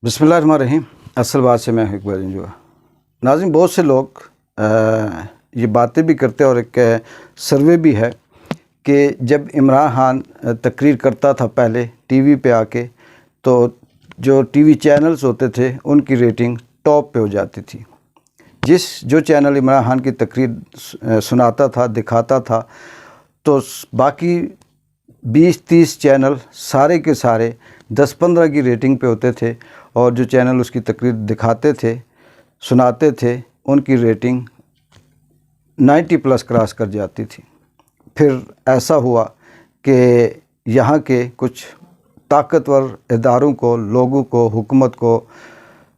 बिस्मिल्लाहिर्रहमानिर्रहीम। असल बात से मैं इकबाल इंजुआ। नाज़रीन, बहुत से लोग ये बातें भी करते हैं और एक सर्वे भी है कि जब इमरान खान तकरीर करता था पहले टीवी पे आके, तो जो टीवी चैनल्स होते थे उनकी रेटिंग टॉप पे हो जाती थी। जो चैनल इमरान खान की तकरीर सुनाता था, दिखाता था, तो बाकी 20-30 चैनल सारे के सारे 10-15 की रेटिंग पे होते थे, और जो चैनल उसकी तकरीर दिखाते थे, सुनाते थे, उनकी रेटिंग 90+ क्रॉस कर जाती थी। फिर ऐसा हुआ कि यहाँ के कुछ ताकतवर इदारों को, लोगों को, हुकूमत को,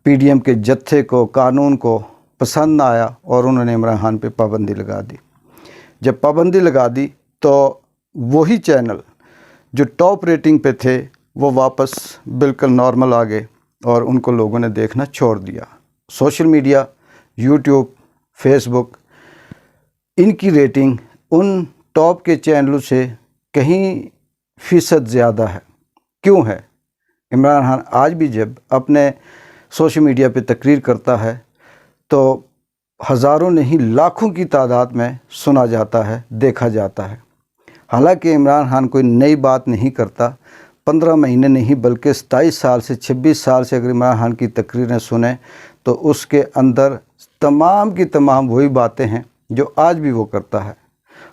पीडीएम के जत्थे को, कानून को पसंद ना आया और उन्होंने इमरान खान पे पाबंदी लगा दी। जब पाबंदी लगा दी तो वही चैनल जो टॉप रेटिंग पे थे वो वापस बिल्कुल नॉर्मल आ गए और उनको लोगों ने देखना छोड़ दिया। सोशल मीडिया, यूट्यूब, फेसबुक, इनकी रेटिंग उन टॉप के चैनलों से कहीं फ़ीसद ज़्यादा है। क्यों है? इमरान खान आज भी जब अपने सोशल मीडिया पे तकरीर करता है तो हज़ारों नहीं लाखों की तादाद में सुना जाता है, देखा जाता है। हालांकि इमरान खान कोई नई बात नहीं करता। 15 महीने नहीं बल्कि 27 साल से 26 साल से अगर इमरान खान की तकरीरें सुने तो उसके अंदर तमाम की तमाम वही बातें हैं जो आज भी वो करता है।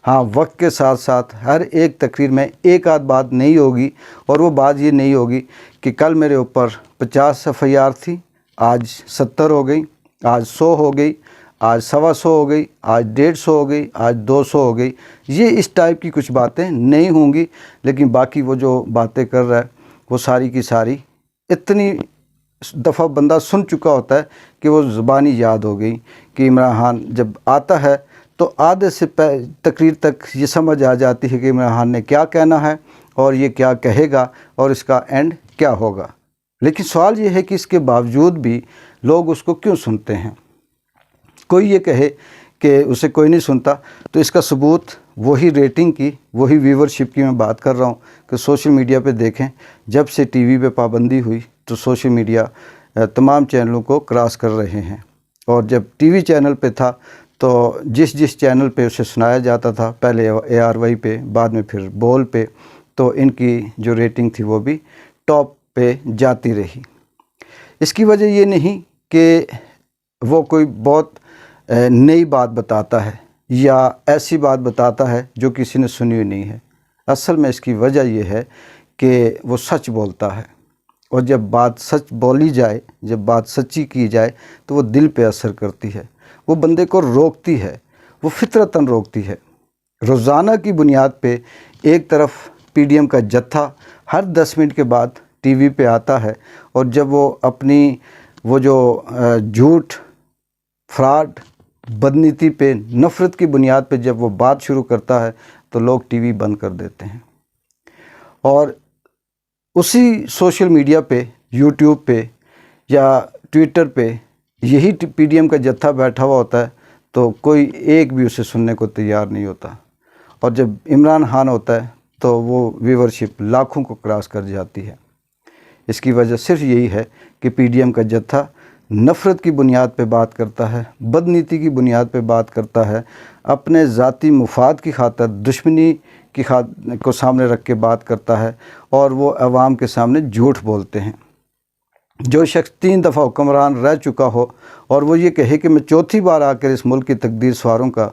हाँ, वक्त के साथ साथ हर एक तकरीर में एक आध बात नहीं होगी, और वो बात ये नहीं होगी कि कल मेरे ऊपर 50 FIR थी, आज 70 हो गई, आज 100 हो गई, आज 125 हो गई, आज 150 हो गई, आज 200 हो गई। ये इस टाइप की कुछ बातें नहीं होंगी। लेकिन बाकी वो जो बातें कर रहा है वो सारी की सारी इतनी दफ़ा बंदा सुन चुका होता है कि वो ज़ुबानी याद हो गई कि इमरान खान जब आता है तो आधे से तकरीर तक ये समझ आ जाती है कि इमरान खान ने क्या कहना है और ये क्या कहेगा और इसका एंड क्या होगा। लेकिन सवाल ये है कि इसके बावजूद भी लोग उसको क्यों सुनते हैं? कोई ये कहे कि उसे कोई नहीं सुनता, तो इसका सबूत वही रेटिंग की, वही व्यूवरशिप की मैं बात कर रहा हूँ कि सोशल मीडिया पे देखें, जब से टीवी पे पाबंदी हुई तो सोशल मीडिया तमाम चैनलों को क्रॉस कर रहे हैं। और जब टीवी चैनल पे था तो जिस चैनल पे उसे सुनाया जाता था, पहले ARY पे, बाद में फिर बोल पे, तो इनकी जो रेटिंग थी वो भी टॉप पे जाती रही। इसकी वजह ये नहीं कि वो कोई बहुत नई बात बताता है या ऐसी बात बताता है जो किसी ने सुनी हुई नहीं है। असल में इसकी वजह यह है कि वो सच बोलता है, और जब बात सच बोली जाए, जब बात सच्ची की जाए तो वो दिल पे असर करती है, वो बंदे को रोकती है, वो फितरतन रोकती है। रोज़ाना की बुनियाद पे एक तरफ पीडीएम का जत्था हर 10 मिनट के बाद टीवी पे आता है, और जब वो अपनी वो जो झूठ, फ्रॉड, बदनीति पे, नफ़रत की बुनियाद पे जब वो बात शुरू करता है तो लोग टीवी बंद कर देते हैं। और उसी सोशल मीडिया पे, यूट्यूब पे या ट्विटर पे यही पीडीएम का जत्था बैठा हुआ होता है, तो कोई एक भी उसे सुनने को तैयार नहीं होता। और जब इमरान खान होता है तो वो व्यूवरशिप लाखों को क्रॉस कर जाती है। इसकी वजह सिर्फ यही है कि पीडीएम का जत्था नफ़रत की बुनियाद पे बात करता है, बदनीति की बुनियाद पे बात करता है, अपने ज़ाती मुफाद की खातर दुश्मनी की को सामने रख के बात करता है, और वो अवाम के सामने झूठ बोलते हैं। जो शख्स 3 दफ़ा हुक्मरान रह चुका हो और वो ये कहे कि मैं चौथी बार आकर इस मुल्क की तकदीर संवारूंगा,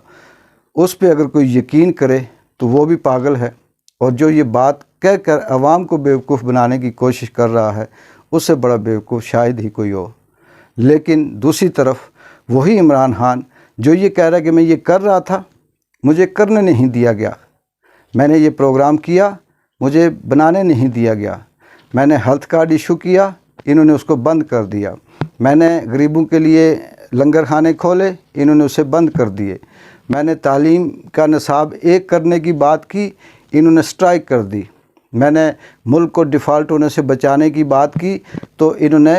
उस पे अगर कोई यकीन करे तो वो भी पागल है। और जो ये बात कह कर अवाम को बेवकूफ़ बनाने की कोशिश कर रहा है, उससे बड़ा बेवकूफ़ शायद ही कोई हो। लेकिन दूसरी तरफ वही इमरान खान जो ये कह रहा है कि मैं ये कर रहा था, मुझे करने नहीं दिया गया, मैंने ये प्रोग्राम किया, मुझे बनाने नहीं दिया गया, मैंने हेल्थ कार्ड इशू किया, इन्होंने उसको बंद कर दिया, मैंने गरीबों के लिए लंगर खाने खोले, इन्होंने उसे बंद कर दिए, मैंने तालीम का निसाब एक करने की बात की, इन्होंने स्ट्राइक कर दी, मैंने मुल्क को डिफ़ॉल्ट होने से बचाने की बात की तो इन्होंने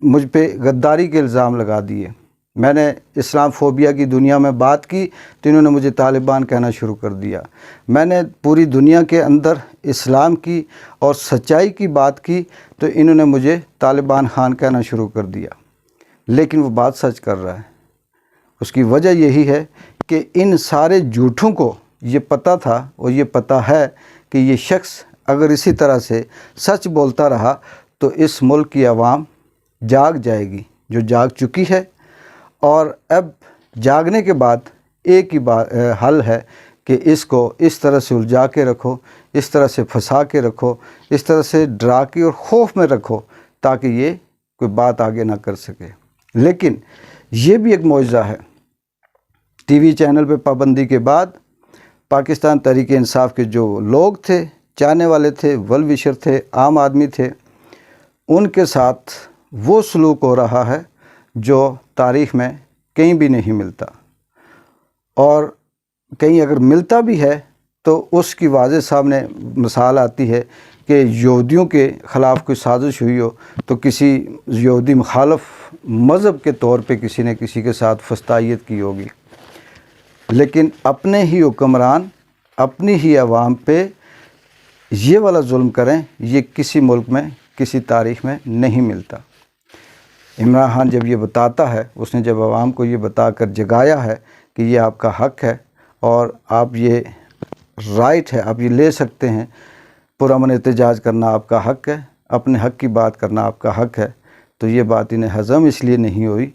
मुझ पे गद्दारी के इल्ज़ाम लगा दिए, میں نے اسلام فوبیا کی دنیا میں بات کی تو انہوں نے مجھے طالبان کہنا شروع کر دیا. میں نے پوری دنیا کے اندر اسلام کی اور سچائی کی بات کی تو انہوں نے مجھے طالبان خان کہنا شروع کر دیا. لیکن وہ بات سچ کر رہا ہے. اس کی وجہ یہی ہے کہ ان سارے جھوٹوں کو یہ پتہ تھا اور یہ پتہ ہے کہ یہ شخص اگر اسی طرح سے سچ بولتا رہا تو اس ملک کی عوام جاگ جائے گی، جو جاگ چکی ہے. اور اب جاگنے کے بعد ایک ہی حل ہے کہ اس کو اس طرح سے الجھا کے رکھو، اس طرح سے پھنسا کے رکھو، اس طرح سے ڈرا کے اور خوف میں رکھو تاکہ یہ کوئی بات آگے نہ کر سکے. لیکن یہ بھی ایک معجزہ ہے. ٹی وی چینل پہ پابندی کے بعد پاکستان تحریک انصاف کے جو لوگ تھے، چاہنے والے تھے، ویل وشر تھے، عام آدمی تھے، ان کے ساتھ وہ سلوک ہو رہا ہے جو تاریخ میں کہیں بھی نہیں ملتا. اور کہیں اگر ملتا بھی ہے تو اس کی واضح سامنے مثال آتی ہے کہ یہودیوں کے خلاف کوئی سازش ہوئی ہو تو کسی یہودی مخالف مذہب کے طور پہ کسی نے کسی کے ساتھ فسطائیت کی ہوگی. لیکن اپنے ہی حکمران اپنی ہی عوام پہ یہ والا ظلم کریں، یہ کسی ملک میں کسی تاریخ میں نہیں ملتا. عمران خان جب یہ بتاتا ہے، اس نے جب عوام کو یہ بتا کر جگایا ہے کہ یہ آپ کا حق ہے اور آپ یہ رائٹ ہے، آپ یہ لے سکتے ہیں، پرامن احتجاج کرنا آپ کا حق ہے، اپنے حق کی بات کرنا آپ کا حق ہے، تو یہ بات انہیں ہضم اس لیے نہیں ہوئی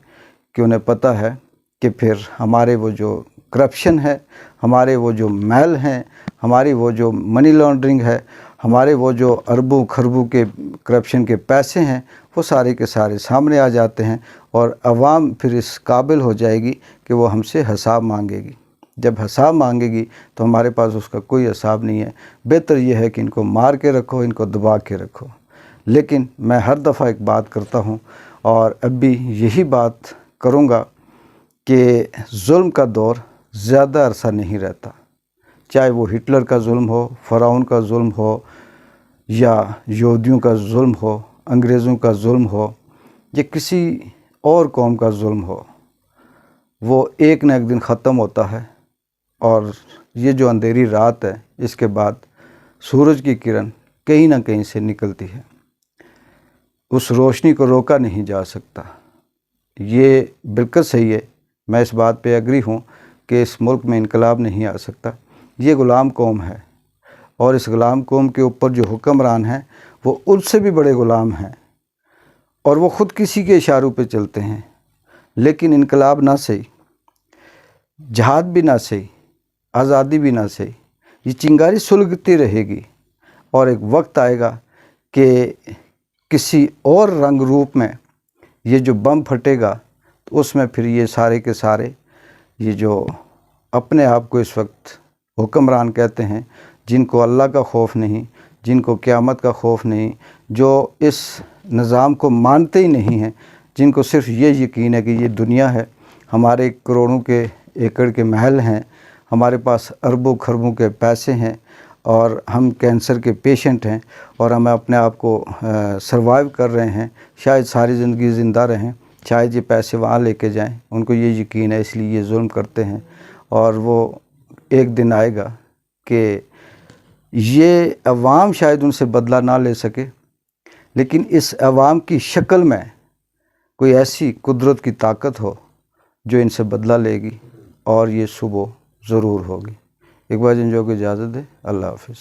کہ انہیں پتہ ہے کہ پھر ہمارے وہ جو کرپشن ہے، ہمارے وہ جو میل ہیں، ہماری وہ جو منی لانڈرنگ ہے، ہمارے وہ جو اربوں خربوں کے کرپشن کے پیسے ہیں، وہ سارے کے سارے سامنے آ جاتے ہیں اور عوام پھر اس قابل ہو جائے گی کہ وہ ہم سے حساب مانگے گی. جب حساب مانگے گی تو ہمارے پاس اس کا کوئی حساب نہیں ہے. بہتر یہ ہے کہ ان کو مار کے رکھو، ان کو دبا کے رکھو. لیکن میں ہر دفعہ ایک بات کرتا ہوں اور اب بھی یہی بات کروں گا کہ ظلم کا دور زیادہ عرصہ نہیں رہتا. چاہے وہ ہٹلر کا ظلم ہو، فرعون کا ظلم ہو، یا یہودیوں کا ظلم ہو، انگریزوں کا ظلم ہو، یا کسی اور قوم کا ظلم ہو، وہ ایک نہ ایک دن ختم ہوتا ہے. اور یہ جو اندھیری رات ہے، اس کے بعد سورج کی کرن کہیں نہ کہیں سے نکلتی ہے. اس روشنی کو روکا نہیں جا سکتا. یہ بالکل صحیح ہے، میں اس بات پہ ایگری ہوں کہ اس ملک میں انقلاب نہیں آ سکتا. یہ غلام قوم ہے اور اس غلام قوم کے اوپر جو حکمران ہیں وہ ان سے بھی بڑے غلام ہیں اور وہ خود کسی کے اشاروں پہ چلتے ہیں. لیکن انقلاب نہ صحیح، جہاد بھی نہ صحیح، آزادی بھی نہ صحیح، یہ چنگاری سلگتی رہے گی اور ایک وقت آئے گا کہ کسی اور رنگ روپ میں یہ جو بم پھٹے گا تو اس میں پھر یہ سارے کے سارے یہ جو اپنے آپ کو اس وقت حکمران کہتے ہیں، جن کو اللہ کا خوف نہیں، جن کو قیامت کا خوف نہیں، جو اس نظام کو مانتے ہی نہیں ہیں، جن کو صرف یہ یقین ہے کہ یہ دنیا ہے، ہمارے کروڑوں کے ایکڑ کے محل ہیں، ہمارے پاس اربوں خربوں کے پیسے ہیں اور ہم کینسر کے پیشنٹ ہیں اور ہم اپنے آپ کو سروائیو کر رہے ہیں، شاید ساری زندگی زندہ رہیں، شاید یہ پیسے وہاں لے کے جائیں. ان کو یہ یقین ہے، اس لیے یہ ظلم کرتے ہیں. اور وہ ایک دن آئے گا کہ یہ عوام شاید ان سے بدلہ نہ لے سکے، لیکن اس عوام کی شکل میں کوئی ایسی قدرت کی طاقت ہو جو ان سے بدلہ لے گی اور یہ صبح ضرور ہوگی. ایک بار جن جو کو اجازت دے. اللہ حافظ.